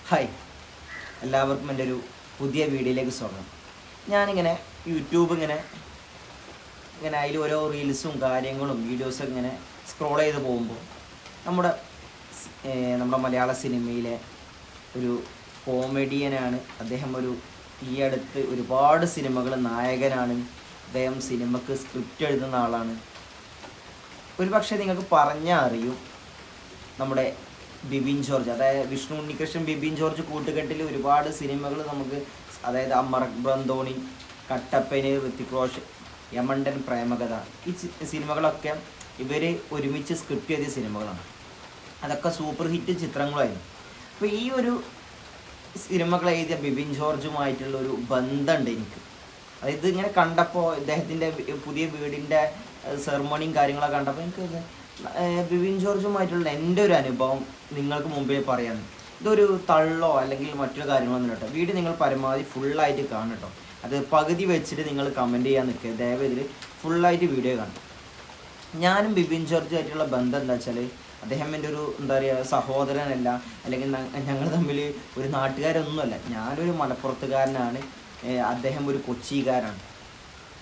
Hi, എല്ലാവർക്കും എൻ്റെ ഒരു പുതിയ വീഡിയോയിലേക്ക് സ്വാഗതം. ഞാനിങ്ങനെ യൂട്യൂബ് ഇങ്ങനെ ഇങ്ങനെ അതിൽ ഓരോ റീൽസും കാര്യങ്ങളും വീഡിയോസൊക്കെ ഇങ്ങനെ സ്ക്രോൾ ചെയ്ത് പോകുമ്പോൾ നമ്മുടെ നമ്മുടെ മലയാള സിനിമയിലെ ഒരു കോമഡിയനാണ് അദ്ദേഹം. ഈ അടുത്ത് ഒരുപാട് സിനിമകൾ നായകനാണ് അദ്ദേഹം. സിനിമക്ക് സ്ക്രിപ്റ്റ് എഴുതുന്ന ആളാണ്. ഒരു പക്ഷേ നിങ്ങൾക്ക് പറഞ്ഞാൽ അറിയും, നമ്മുടെ ബിബിൻ ജോർജ്, അതായത് വിഷ്ണു ഉണ്ണികൃഷ്ണൻ ബിബിൻ ജോർജ് കൂട്ടുകെട്ടിൽ ഒരുപാട് സിനിമകൾ നമുക്ക്, അതായത് അമറക് ബ്രന്തോണി, കട്ടപ്പന്, ഋത്തിക് റോഷൻ, യമണ്ടൻ പ്രേമകഥ, ഈ സിനിമകളൊക്കെ ഇവർ ഒരുമിച്ച് സ്ക്രിപ്റ്റ് ചെയ്ത സിനിമകളാണ്. അതൊക്കെ സൂപ്പർ ഹിറ്റ് ചിത്രങ്ങളായിരുന്നു. അപ്പോൾ ഈ ഒരു സിനിമകൾ എഴുതിയ ബിബിൻ ജോർജുമായിട്ടുള്ള ഒരു ബന്ധമുണ്ട് എനിക്ക്. അതായത് ഇങ്ങനെ കണ്ടപ്പോൾ ഇദ്ദേഹത്തിൻ്റെ പുതിയ വീടിൻ്റെ സെർമണിയും കാര്യങ്ങളൊക്കെ കണ്ടപ്പോൾ എനിക്ക് ബിബിൻ ജോർജുമായിട്ടുള്ള എൻ്റെ ഒരു അനുഭവം നിങ്ങൾക്ക് മുമ്പേ പറയാൻ. ഇതൊരു തള്ളോ അല്ലെങ്കിൽ മറ്റൊരു കാര്യങ്ങളൊന്നും കേട്ടോ. വീഡിയോ നിങ്ങൾ പരമാവധി ഫുള്ളായിട്ട് കാണും കേട്ടോ. അത് പകുതി വെച്ചിട്ട് നിങ്ങൾ കമൻറ്റ് ചെയ്യാൻ നിൽക്കുക. ദയവ് ഇതിൽ ഫുള്ളായിട്ട് വീഡിയോ കാണും. ഞാനും ബിബിൻ ജോർജുമായിട്ടുള്ള ബന്ധം എന്താ വെച്ചാൽ, അദ്ദേഹം എൻ്റെ ഒരു എന്താ പറയുക സഹോദരനല്ല, അല്ലെങ്കിൽ ഞങ്ങൾ തമ്മിൽ ഒരു നാട്ടുകാരൊന്നുമല്ല. ഞാനൊരു മലപ്പുറത്തുകാരനാണ്, അദ്ദേഹം ഒരു കൊച്ചിക്കാരാണ്.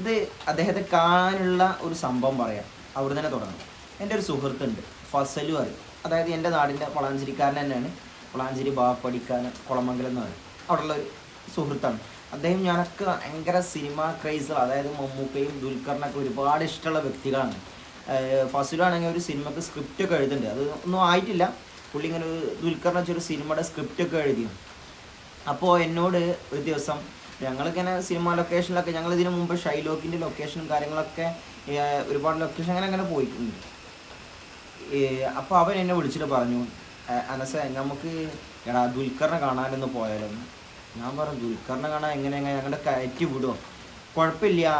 ഇത് അദ്ദേഹത്തെ കാണാനുള്ള ഒരു സംഭവം പറയാം, അവിടെ തന്നെ തുടങ്ങും. എൻ്റെ ഒരു സുഹൃത്തുണ്ട്, ഫസലു അറിയും. അതായത് എൻ്റെ നാടിൻ്റെ വളാഞ്ചേരിക്കാരൻ തന്നെയാണ്. വളാഞ്ചേരി ബാപ്പടിക്കാരൻ, കുളമംഗലം എന്ന് പറയും. അവിടെയുള്ള ഒരു സുഹൃത്താണ് അദ്ദേഹം. ഞാനൊക്കെ ഭയങ്കര സിനിമ ക്രൈസർ, അതായത് മമ്മൂക്കയും ദുൽഖറിനൊക്കെ ഒരുപാട് ഇഷ്ടമുള്ള വ്യക്തികളാണ്. ഫസലു ആണെങ്കിൽ ഒരു സിനിമക്ക് സ്ക്രിപ്റ്റൊക്കെ എഴുതുന്നുണ്ട്. അത് ഒന്നും ആയിട്ടില്ല. പുള്ളി ഇങ്ങനെ ദുൽഖറിനെ വെച്ചൊരു സിനിമയുടെ സ്ക്രിപ്റ്റൊക്കെ എഴുതി. അപ്പോൾ എന്നോട് ഒരു ദിവസം, ഞങ്ങളിങ്ങനെ സിനിമ ലൊക്കേഷനിലൊക്കെ, ഞങ്ങളിതിനു മുമ്പ് ഷൈലോക്കിൻ്റെ ലൊക്കേഷനും കാര്യങ്ങളൊക്കെ ഒരുപാട് ലൊക്കേഷൻ അങ്ങനെ പോയിട്ടുണ്ട്. അപ്പോൾ അവൻ എന്നെ വിളിച്ചിട്ട് പറഞ്ഞു, അനസ നമുക്ക് എടാ ദുൽഖറിനെ കാണാനൊന്ന് പോയാലോ. ഞാൻ പറഞ്ഞു, ദുൽഖറിനെ കാണാൻ എങ്ങനെ ഞങ്ങളുടെ കയറ്റി വിടുമോ? കുഴപ്പമില്ല,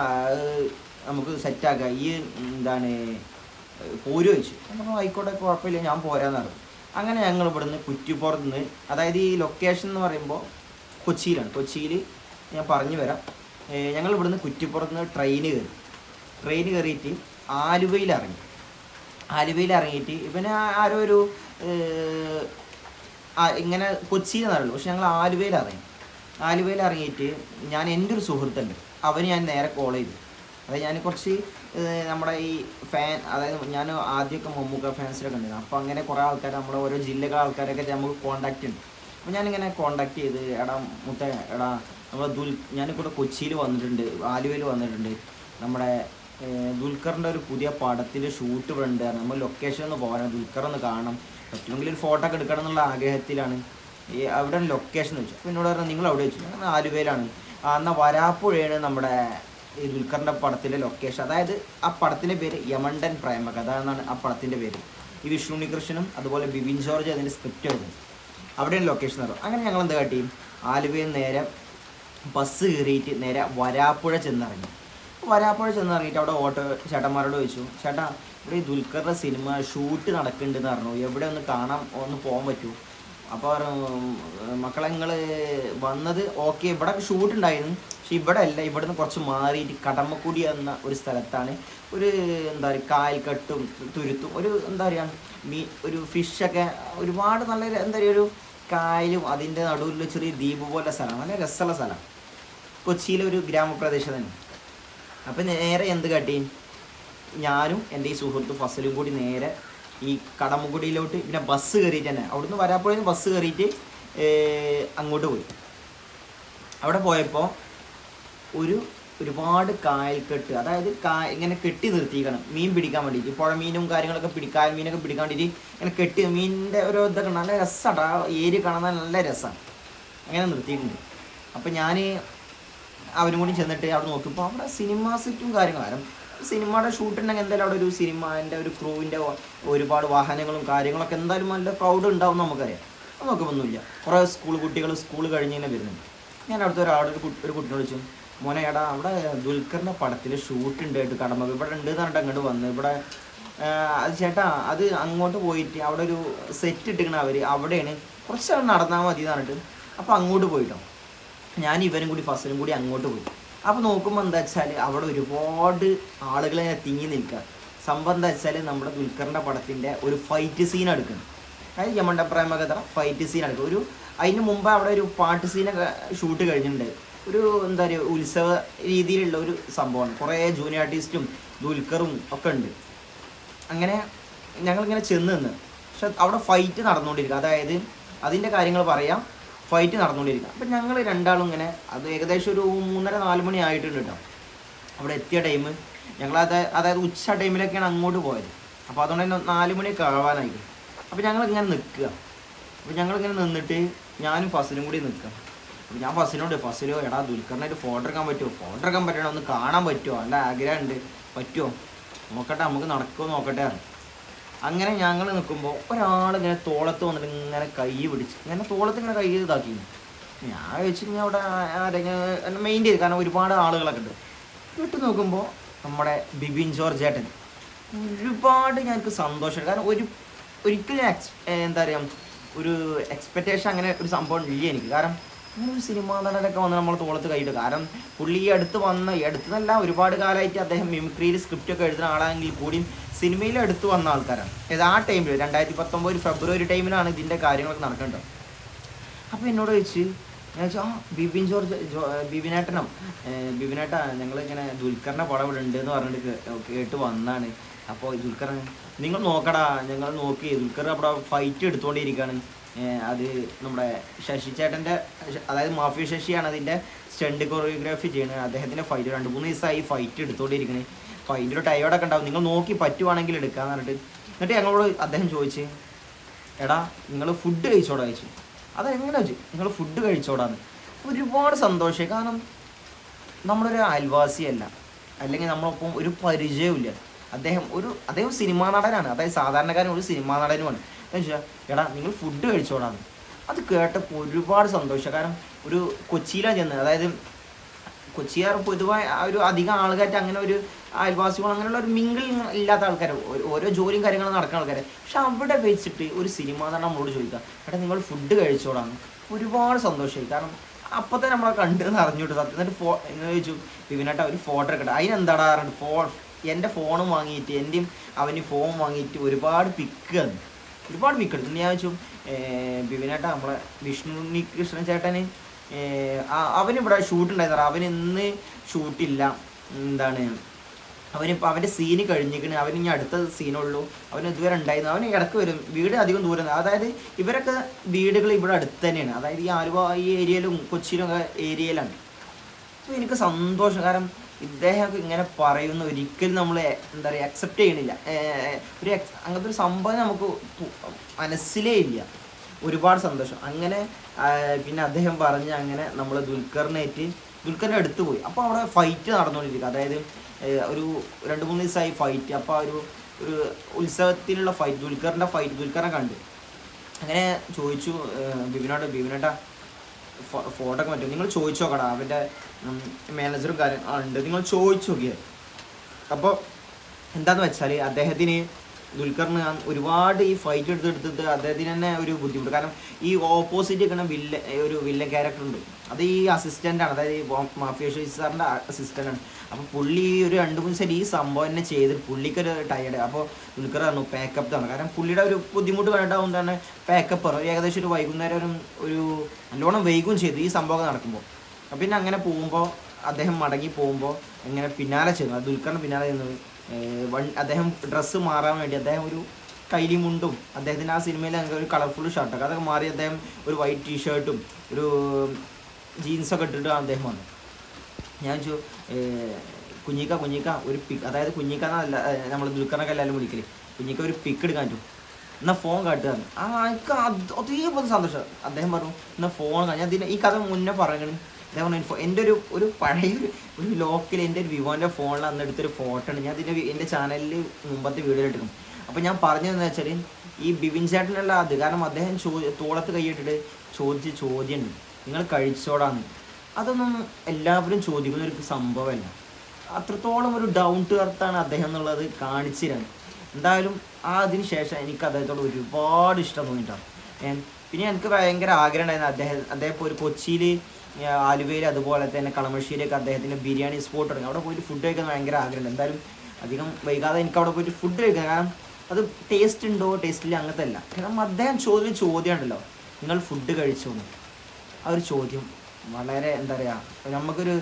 നമുക്ക് സെറ്റാക്കാം, ഈ എന്താണ് പോര് വെച്ചു. ഞാൻ പറഞ്ഞു ആയിക്കോട്ടെ, കുഴപ്പമില്ല, ഞാൻ പോരാന്ന് പറഞ്ഞു. അങ്ങനെ ഞങ്ങൾ ഇവിടുന്ന് കുറ്റിപ്പുറത്ത് നിന്ന്, അതായത് ഈ ലൊക്കേഷൻ എന്ന് പറയുമ്പോൾ കൊച്ചിയിലാണ്. കൊച്ചിയിൽ ഞാൻ പറഞ്ഞു വരാം. ഞങ്ങൾ ഇവിടുന്ന് കുറ്റിപ്പുറത്ത് നിന്ന് ട്രെയിൻ കയറിയിട്ട് ആലുവയിൽ ഇറങ്ങിയിട്ട് ഇവന് ആരോ ഒരു ഇങ്ങനെ കൊച്ചിയിൽ നിന്നറിയുള്ളൂ. പക്ഷെ ഞങ്ങൾ ആലുവയിൽ ഇറങ്ങിയിട്ട് എൻ്റെ ഒരു സുഹൃത്തുണ്ട്, അവന് ഞാൻ നേരെ കോൾ ചെയ്തു. അതായത് ഞാൻ കുറച്ച് നമ്മുടെ ഈ അതായത് ഞാൻ ആദ്യമൊക്കെ മമ്മൂക്ക ഫാൻസിലൊക്കെ ഉണ്ടായിരുന്നു. അപ്പോൾ അങ്ങനെ കുറേ ആൾക്കാർ, നമ്മുടെ ഓരോ ജില്ലകളെ ആൾക്കാരൊക്കെ നമുക്ക് കോൺടാക്റ്റ് ഉണ്ട്. അപ്പോൾ ഞാനിങ്ങനെ കോൺടാക്റ്റ് ചെയ്ത്, എടാ ഞാനിവിടെ കൊച്ചിയിൽ വന്നിട്ടുണ്ട്, ആലുവയിൽ വന്നിട്ടുണ്ട്, നമ്മുടെ ദുൽഖറിൻ്റെ ഒരു പുതിയ പടത്തിൻ്റെ ഷൂട്ട് ഇവിടെ ഉണ്ട്, നമ്മൾ ലൊക്കേഷൻ ഒന്ന് പോകാൻ, ദുൽഖറൊന്ന് കാണണം, പറ്റുമെങ്കിൽ ഒരു ഫോട്ടോ ഒക്കെ എടുക്കണം എന്നുള്ള ആഗ്രഹത്തിലാണ് അവിടെ ലൊക്കേഷൻ വെച്ചു. അപ്പോൾ എന്നോട് പറഞ്ഞു, നിങ്ങൾ അവിടെ വെച്ചു. ഞാൻ ആലുവയിലാണ്. എന്നാൽ വരാപ്പുഴയാണ് നമ്മുടെ ഈ ദുൽഖറിൻ്റെ പടത്തിൻ്റെ ലൊക്കേഷൻ. അതായത് ആ പടത്തിൻ്റെ പേര് യമണ്ടൻ പ്രേമകഥ എന്നാണ് ആ പടത്തിൻ്റെ പേര്. ഈ വിഷ്ണു ഉണ്ണികൃഷ്ണനും അതുപോലെ ബിബിൻ ജോർജ് അതിൻ്റെ സ്ക്രിപ്റ്റ് എഴുതും. അവിടെയാണ് ലൊക്കേഷൻ നടക്കും. അങ്ങനെ ഞങ്ങൾ എന്താ കാട്ടി, ആലുവയിൽ നേരെ ബസ് കയറിയിട്ട് നേരെ വരാപ്പുഴ ചെന്നിറങ്ങി. അവിടെ ഓട്ടോ ചേട്ടന്മാരോട് ചോദിച്ചു, ചേട്ടാ ഇവിടെ ഈ ദുൽഖറിൻ്റെ സിനിമ ഷൂട്ട് നടക്കുന്നുണ്ടെന്ന് പറഞ്ഞു, എവിടെ ഒന്ന് പോകാൻ പറ്റുമോ? അപ്പോൾ മക്കളെ, നിങ്ങൾ വന്നത് ഓക്കെ, ഇവിടെ ഷൂട്ട് ഉണ്ടായിരുന്നു, പക്ഷെ ഇവിടെ അല്ല, ഇവിടുന്ന് കുറച്ച് മാറിയിട്ട് കടമക്കുടി എന്ന ഒരു സ്ഥലത്താണ് ഒരു എന്താ പറയുക കായൽക്കെട്ടും തുരുത്തും ഒരു എന്താ പറയുക ഒരു ഫിഷൊക്കെ ഒരുപാട് നല്ല എന്താ പറയുക ഒരു കായലും അതിൻ്റെ നടുവിൽ ചെറിയ ദ്വീപ് പോലെ സ്ഥലമാണ്. നല്ല രസമുള്ള സ്ഥലം, കൊച്ചിയിലെ ഒരു ഗ്രാമപ്രദേശം തന്നെ. അപ്പം നേരെ എന്ത് കാട്ടി, ഞാനും എൻ്റെ ഈ സുഹൃത്ത് ഫസലും കൂടി നേരെ ഈ കടമക്കുടിയിലോട്ട് പിന്നെ ബസ് കയറിയിട്ട് തന്നെ, അവിടുന്ന് വരാപ്പുഴയിൽ നിന്ന് ബസ് കയറിയിട്ട് അങ്ങോട്ട് പോയി. അവിടെ പോയപ്പോൾ ഒരുപാട് കായൽക്കെട്ട്, അതായത് ഇങ്ങനെ കെട്ടി നിർത്തിക്കണം മീൻ പിടിക്കാൻ വേണ്ടിയിട്ട്, പുഴമീനും കാര്യങ്ങളൊക്കെ കായൽ മീനൊക്കെ പിടിക്കാൻ വേണ്ടിയിട്ട് ഇങ്ങനെ കെട്ടി, മീനിൻ്റെ ഓരോ ഇതൊക്കെ നല്ല രസമാണ്. ആ ഏരിയ കാണാൻ നല്ല രസമാണ്. അങ്ങനെ നിർത്തിയിട്ടുണ്ട്. അപ്പം ഞാൻ അവരും കൂടി ചെന്നിട്ട് അവിടെ നോക്കിയപ്പോൾ അവിടെ സിനിമ സെറ്റും കാര്യങ്ങളും, സിനിമയുടെ ഷൂട്ടുണ്ടെങ്കിൽ എന്തായാലും അവിടെ ഒരു സിനിമേൻ്റെ ഒരു ക്രൂവിൻ്റെ ഒരുപാട് വാഹനങ്ങളും കാര്യങ്ങളൊക്കെ എന്തായാലും നല്ല ക്രൗഡ് ഉണ്ടാവും നമുക്കറിയാം. അത് നോക്കുമൊന്നുമില്ല. കുറേ സ്കൂൾ കഴിഞ്ഞ് തന്നെ വരുന്നുണ്ട്. ഞാൻ അവിടുത്തെ ഒരു കുട്ടിനെ വിളിച്ചു, മോനെ എടാ അവിടെ ദുൽഖറിൻ്റെ പടത്തിൽ ഷൂട്ട് ഉണ്ട് കേട്ട്, കടമ ഇവിടെ ഉണ്ട് എന്ന് പറഞ്ഞിട്ട് അങ്ങോട്ട് വന്ന് ഇവിടെ അത് ചേട്ടാ അത് അങ്ങോട്ട് പോയിട്ട് അവിടെ ഒരു സെറ്റ് ഇട്ടിക്കണം അവിടെയാണ്, കുറച്ച് നടന്നാൽ മതി എന്ന് പറഞ്ഞിട്ട്. അപ്പോൾ അങ്ങോട്ട് പോയിട്ടോ, ഞാൻ ഇവനും കൂടി ഫസലും കൂടി അങ്ങോട്ട് പോയി. അപ്പോൾ നോക്കുമ്പോൾ എന്താ വെച്ചാൽ അവിടെ ഒരുപാട് ആളുകൾ തിങ്ങി നിൽക്കുക. സംഭവം എന്താ വെച്ചാൽ നമ്മുടെ ദുൽഖറിൻ്റെ പടത്തിൻ്റെ ഒരു ഫൈറ്റ് സീൻ എടുക്കുന്നു. അതായത് യമണ്ട പ്രേമകഥ ഫൈറ്റ് സീൻ ആണ്. അതിന് മുമ്പ് അവിടെ ഒരു പാട്ട് സീനൊക്കെ ഷൂട്ട് കഴിഞ്ഞിട്ടുണ്ട്. ഒരു എന്താ പറയുക ഉത്സവ രീതിയിലുള്ള ഒരു സംഭവമാണ്. കുറേ ജൂനിയർ ആർട്ടിസ്റ്റും ദുൽഖറും ഒക്കെ ഉണ്ട്. അങ്ങനെ ഞങ്ങളിങ്ങനെ ചെന്ന് നിന്ന്, പക്ഷെ അവിടെ ഫൈറ്റ് നടന്നുകൊണ്ടിരിക്കുക. അതായത് അതിൻ്റെ കാര്യങ്ങൾ പറയാം, ഫൈറ്റ് നടന്നുകൊണ്ടിരിക്കുക. അപ്പം ഞങ്ങൾ രണ്ടാളും ഇങ്ങനെ, അത് ഏകദേശം ഒരു 3:30-4 മണി ആയിട്ടുണ്ട് കേട്ടോ അവിടെ എത്തിയ ടൈം. അതായത് ഉച്ച ടൈമിലൊക്കെയാണ് അങ്ങോട്ട് പോയത്. അപ്പോൾ അതുകൊണ്ട് തന്നെ 4 മണിയൊക്കെ ആവാനായിട്ട്. അപ്പോൾ ഞങ്ങളിങ്ങനെ നിൽക്കുക. അപ്പോൾ ഞങ്ങളിങ്ങനെ നിന്നിട്ട് ഞാനും ഫസിലും കൂടി നിൽക്കുക. അപ്പോൾ ഞാൻ ഫസിലോ എടാ ദുൽഖറിനായിട്ട് ഫോട്ടോ എടുക്കാൻ പറ്റണം, ഒന്ന് കാണാൻ പറ്റുമോ, നല്ല ആഗ്രഹമുണ്ട്, പറ്റുമോ നോക്കട്ടെ, നമുക്ക് നടക്കുമോ നോക്കട്ടെ. അങ്ങനെ ഞങ്ങൾ നിൽക്കുമ്പോൾ ഒരാളിങ്ങനെ തോളത്ത് വന്നിട്ട് ഇങ്ങനെ കൈ പിടിച്ച് ഇങ്ങനെ തോളത്ത് ഇങ്ങനെ കൈ ഇതാക്കി. ഞാൻ വെച്ച് കഴിഞ്ഞാൽ അവിടെ ആരെങ്കിലും മെയിൻ ചെയ്ത്, കാരണം ഒരുപാട് ആളുകളൊക്കെ ഉണ്ട്. വിട്ട് നോക്കുമ്പോൾ നമ്മുടെ ബിബിൻ ജോർജ് ഏട്ടൻ. ഒരുപാട് ഞങ്ങൾക്ക് സന്തോഷമുണ്ട്. കാരണം ഒരിക്കലും എന്താ പറയുക ഒരു എക്സ്പെക്റ്റേഷൻ അങ്ങനെ ഒരു സംഭവം ഇല്ല എനിക്ക്. കാരണം അങ്ങനെ ഒരു സിനിമാ നടനൊക്കെ വന്ന് നമ്മൾ തോളത്ത് കൈയിട്ട്, കാരണം പുള്ളി ഈ അടുത്തുനിന്നല്ല ഒരുപാട് കാലമായിട്ട് അദ്ദേഹം മിമിക്രിയിൽ സ്ക്രിപ്റ്റൊക്കെ എഴുതുന്ന ആളാണെങ്കിൽ കൂടിയും സിനിമയിൽ അടുത്ത് വന്ന ആൾക്കാരാണ്. ഏത് ആ ടൈമിൽ 2019 ഫെബ്രുവരി ടൈമിലാണ് ഇതിൻ്റെ കാര്യങ്ങളൊക്കെ നടക്കേണ്ടത്. അപ്പോൾ എന്നോട് ഞാൻ വെച്ചാൽ ബിബിനേട്ടാ ഞങ്ങളിങ്ങനെ ദുൽഖറിൻ്റെ പടം ഇവിടെ ഉണ്ട് എന്ന് പറഞ്ഞിട്ട് കേട്ട് വന്നാണ്. അപ്പോൾ ദുൽഖർ നിങ്ങൾ നോക്കടാ, ഞങ്ങൾ നോക്കി ദുൽഖർ അവിടെ ഫൈറ്റ് എടുത്തുകൊണ്ടിരിക്കുകയാണ്. അത് നമ്മുടെ ശശി ചേട്ടൻ്റെ, അതായത് മാഫിയ ശശിയാണ് അതിൻ്റെ സ്റ്റണ്ട് കൊറിയോഗ്രാഫി ചെയ്യുന്നത്. അദ്ദേഹത്തിൻ്റെ ഫൈറ്റ് 2-3 ദിവസമായി ഫൈറ്റ് എടുത്തുകൊണ്ടിരിക്കുന്നത്. അപ്പോൾ അതിൻ്റെ ഒരു ടയോടൊക്കെ ഉണ്ടാവും, നിങ്ങൾ നോക്കി പറ്റുവാണെങ്കിൽ എടുക്കാമെന്ന് പറഞ്ഞിട്ട്. എന്നിട്ട് ഞങ്ങളോട് അദ്ദേഹം ചോദിച്ച് എടാ നിങ്ങൾ ഫുഡ് കഴിച്ചോടാ ചോദിച്ചു. അതെങ്ങനെ വെച്ചു നിങ്ങൾ ഫുഡ് കഴിച്ചോടാന്ന്. ഒരുപാട് സന്തോഷമായി. കാരണം നമ്മളൊരു അയൽവാസിയല്ല, അല്ലെങ്കിൽ നമ്മളൊപ്പം ഒരു പരിചയമില്ല. അദ്ദേഹം സിനിമാ നടനാണ്, അതായത് സാധാരണക്കാരൻ ഒരു സിനിമാ നടനുമാണ്. എന്ന് വെച്ചാൽ എടാ നിങ്ങൾ ഫുഡ് കഴിച്ചോടാന്ന്. അത് കേട്ടപ്പോൾ ഒരുപാട് സന്തോഷം. കാരണം ഒരു കൊച്ചിയിലാണ് ചെന്നത്, അതായത് കൊച്ചിയാർ പൊതുവായ ഒരു അധികം ആൾക്കാർക്ക് അങ്ങനെ ഒരു അയൽവാസികൾ അങ്ങനെയുള്ള ഒരു മിങ്കിൾ ഇല്ലാത്ത ആൾക്കാർ, ഓരോ ജോലിയും കാര്യങ്ങളും നടക്കുന്ന ആൾക്കാർ. പക്ഷെ അവിടെ വെച്ചിട്ട് ഒരു സിനിമ നടൻ നമ്മളോട് ചോദിക്കുക എടാ നിങ്ങൾ ഫുഡ് കഴിച്ചോടാന്ന്. ഒരുപാട് സന്തോഷമായി. കാരണം അപ്പോൾ തന്നെ നമ്മളെ കണ്ടെന്ന് അറിഞ്ഞോട്ട് സത്യം. എന്നിട്ട് എങ്ങനെ ചോദിച്ചു ബിബിനേട്ടാ ഒരു ഫോട്ടോ എടുക്കട്ടെ. അതിനെന്താടാ പറഞ്ഞിട്ട് എൻ്റെ ഫോണും വാങ്ങിയിട്ട് എൻ്റെയും അവന് ഫോൺ വാങ്ങിയിട്ട് ഒരുപാട് പിക്ക് എടുത്തു. ഞാൻ ചോദിച്ചു ബിബിനേട്ടാ നമ്മളെ വിഷ്ണു കൃഷ്ണൻ ചേട്ടന് അവനിവിടെ ഷൂട്ടുണ്ടായിരുന്നു, അവന് ഇന്ന് ഷൂട്ടില്ല, എന്താണ് അവൻ്റെ സീന് കഴിഞ്ഞിരിക്കണ്, അവന് ഇനി അടുത്ത സീനുള്ളൂ, അവന് ഇതുവരെ ഉണ്ടായിരുന്നു, അവന് ഇടയ്ക്ക് വരും, വീട് അധികം ദൂരം. അതായത് ഇവരൊക്കെ വീടുകൾ ഇവിടെ അടുത്ത് തന്നെയാണ്, അതായത് ഈ ആലുവ ഈ ഏരിയയിലും കൊച്ചിയിലും ഒക്കെ ഏരിയയിലാണ്. അപ്പോൾ എനിക്ക് സന്തോഷം. കാരണം ഇദ്ദേഹം ഇങ്ങനെ പറയുന്ന ഒരിക്കലും നമ്മൾ എന്താ പറയുക അക്സെപ്റ്റ് ചെയ്യണില്ല. അങ്ങനത്തെ ഒരു സംഭവം നമുക്ക് മനസ്സിലേ ഇല്ല. ഒരുപാട് സന്തോഷം. അങ്ങനെ പിന്നെ അദ്ദേഹം പറഞ്ഞ് അങ്ങനെ നമ്മൾ ദുൽഖറിൻ്റെ അടുത്ത് പോയി. അപ്പോൾ അവിടെ ഫൈറ്റ് നടന്നുകൊണ്ടിരിക്കുക. അതായത് ഒരു 2-3 ദിവസമായി ഫൈറ്റ്. അപ്പോൾ ഒരു ഉത്സവത്തിലുള്ള ഫൈറ്റ്, ദുൽഖറിനെ കണ്ടു. അങ്ങനെ ചോദിച്ചു ബിബിനേട്ടാ ഫോട്ടോ ഒക്കെ പറ്റും, നിങ്ങൾ ചോദിച്ചു നോക്കടാ, അവൻ്റെ മാനേജറും ഉണ്ട്, നിങ്ങൾ ചോദിച്ചു നോക്കിയത്. അപ്പോൾ എന്താണെന്ന് വെച്ചാൽ അദ്ദേഹത്തിന് ദുൽഖറിന് ഒരുപാട് ഈ ഫൈറ്റ് എടുത്തിട്ട് അദ്ദേഹത്തിന് തന്നെ ഒരു ബുദ്ധിമുട്ട്. കാരണം ഈ ഓപ്പോസിറ്റ് നിൽക്കുന്ന ഒരു വില്ലൻ ക്യാരക്ടർ ഉണ്ട്, അത് ഈ അസിസ്റ്റൻ്റാണ്, അതായത് ഈ മാഫിയ സാറിൻ്റെ അസിസ്റ്റൻ്റാണ്. അപ്പോൾ പുള്ളി ഒരു 2-3 ദിവസം ഈ സംഭവം തന്നെ ചെയ്തിട്ട് പുള്ളിക്കൊരു ടയർഡ്. അപ്പോൾ ദുൽഖർ പറഞ്ഞു പാക്കപ്പ് തന്നെ. കാരണം പുള്ളിയുടെ ഒരു ബുദ്ധിമുട്ട് കണ്ടിട്ടാവും തന്നെ പാക്കപ്പ് പറഞ്ഞു. ഏകദേശം ഒരു വൈകുന്നേരം ഒരു നല്ലോണം വൈകും ചെയ്തു ഈ സംഭവം നടക്കുമ്പോൾ. അപ്പം പിന്നെ അങ്ങനെ പോകുമ്പോൾ അദ്ദേഹം മടങ്ങി പോകുമ്പോൾ ഇങ്ങനെ പിന്നാലെ ചെന്നു, ദുൽഖറിന് പിന്നാലെ ചെന്നത് അദ്ദേഹം ഡ്രസ്സ് മാറാൻ വേണ്ടി അദ്ദേഹം ഒരു കൈലി മുണ്ടും അദ്ദേഹത്തിൻ്റെ ആ സിനിമയിൽ ഒരു കളർഫുൾ ഷർട്ടൊക്കെ അതൊക്കെ മാറി അദ്ദേഹം ഒരു വൈറ്റ് ടീഷർട്ടും ഒരു ജീൻസൊക്കെ ഇട്ടിട്ട് അദ്ദേഹം വന്നു. ഞാൻ ചോദിച്ചു കുഞ്ഞിക്ക ഒരു പിക്ക്, അതായത് കുഞ്ഞിക്ക എന്നല്ല നമ്മൾ ദുൽഖറിനൊക്കെ എല്ലാവരും വിളിക്കല്, കുഞ്ഞിക്ക ഒരു പിക്ക് എടുക്കാൻ പറ്റും, എന്നാൽ ഫോൺ കാട്ടുകയാണ്. എനിക്ക് അതേപോലെ സന്തോഷം. അദ്ദേഹം പറഞ്ഞു എന്നാൽ ഫോൺ ഞാൻ ഈ കഥ മുന്നേ പറയണം. അദ്ദേഹം എൻ്റെ ഒരു പഴയ ഒരു ലോക്കൽ എൻ്റെ ഒരു വിവോൻ്റെ ഫോണിൽ അന്ന് എടുത്തൊരു ഫോട്ടോ ഉണ്ട്. ഞാൻ എൻ്റെ ചാനലിൽ മുമ്പത്തെ വീഡിയോ എടുക്കും. അപ്പോൾ ഞാൻ പറഞ്ഞതെന്ന് വെച്ചാൽ ഈ ബിബിൻ ചേട്ടനുള്ള അത്, കാരണം അദ്ദേഹം തോളത്ത് കൈയിട്ടിട്ട് ചോദിച്ച ചോദ്യമുണ്ട്, നിങ്ങൾ കഴിച്ചോടാന്ന്. അതൊന്നും എല്ലാവരും ചോദിക്കുന്ന ഒരു സംഭവമല്ല. അത്രത്തോളം ഒരു ഡൗൺ ടു എർത്താണ് അദ്ദേഹം എന്നുള്ളത് കാണിച്ചിരാണ്. എന്തായാലും അതിന് ശേഷം എനിക്ക് അദ്ദേഹത്തോട് ഒരുപാട് ഇഷ്ടം തോന്നിയിട്ടാണ്. പിന്നെ എനിക്ക് ഭയങ്കര ആഗ്രഹം ഉണ്ടായിരുന്നു അദ്ദേഹം ഇപ്പോൾ ഒരു കൊച്ചിയിൽ, ആലുവയിൽ, അതുപോലെ തന്നെ കളമശ്ശേരിയൊക്കെ അദ്ദേഹത്തിൻ്റെ ബിരിയാണി സ്പോട്ട് തുടങ്ങി. അവിടെ പോയിട്ട് ഫുഡ് കഴിക്കാൻ ഭയങ്കര ആഗ്രഹമുണ്ട്. എന്തായാലും അധികം വൈകാതെ എനിക്ക് അവിടെ പോയിട്ട് ഫുഡ് കഴിക്കണം. കാരണം അത് ടേസ്റ്റ് ഉണ്ടോ ടേസ്റ്റ് ഇല്ല അങ്ങനത്തെ അല്ല. കാരണം അദ്ദേഹം ചോദ്യമുണ്ടല്ലോ, നിങ്ങൾ ഫുഡ് കഴിച്ചോന്ന്, ആ ഒരു ചോദ്യം വളരെ എന്താ പറയുക നമുക്കൊരു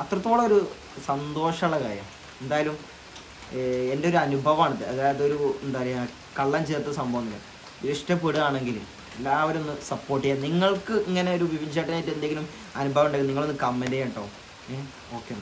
അത്രത്തോളം ഒരു സന്തോഷമുള്ള കാര്യം. എന്തായാലും എൻ്റെ ഒരു അനുഭവമാണിത്. അതായത് ഒരു എന്താ പറയുക കള്ളം ചേർത്ത സംഭവം ഇഷ്ടപ്പെടുകയാണെങ്കിൽ എല്ലാവരും ഒന്ന് സപ്പോർട്ട് ചെയ്യാം. നിങ്ങൾക്ക് ഇങ്ങനെ ഒരു ബിബിൻ ചേട്ടനായിട്ട് എന്തെങ്കിലും അനുഭവം ഉണ്ടെങ്കിൽ നിങ്ങളൊന്ന് കമൻറ്റ് ചെയ്യാം കേട്ടോ. ഓക്കെ.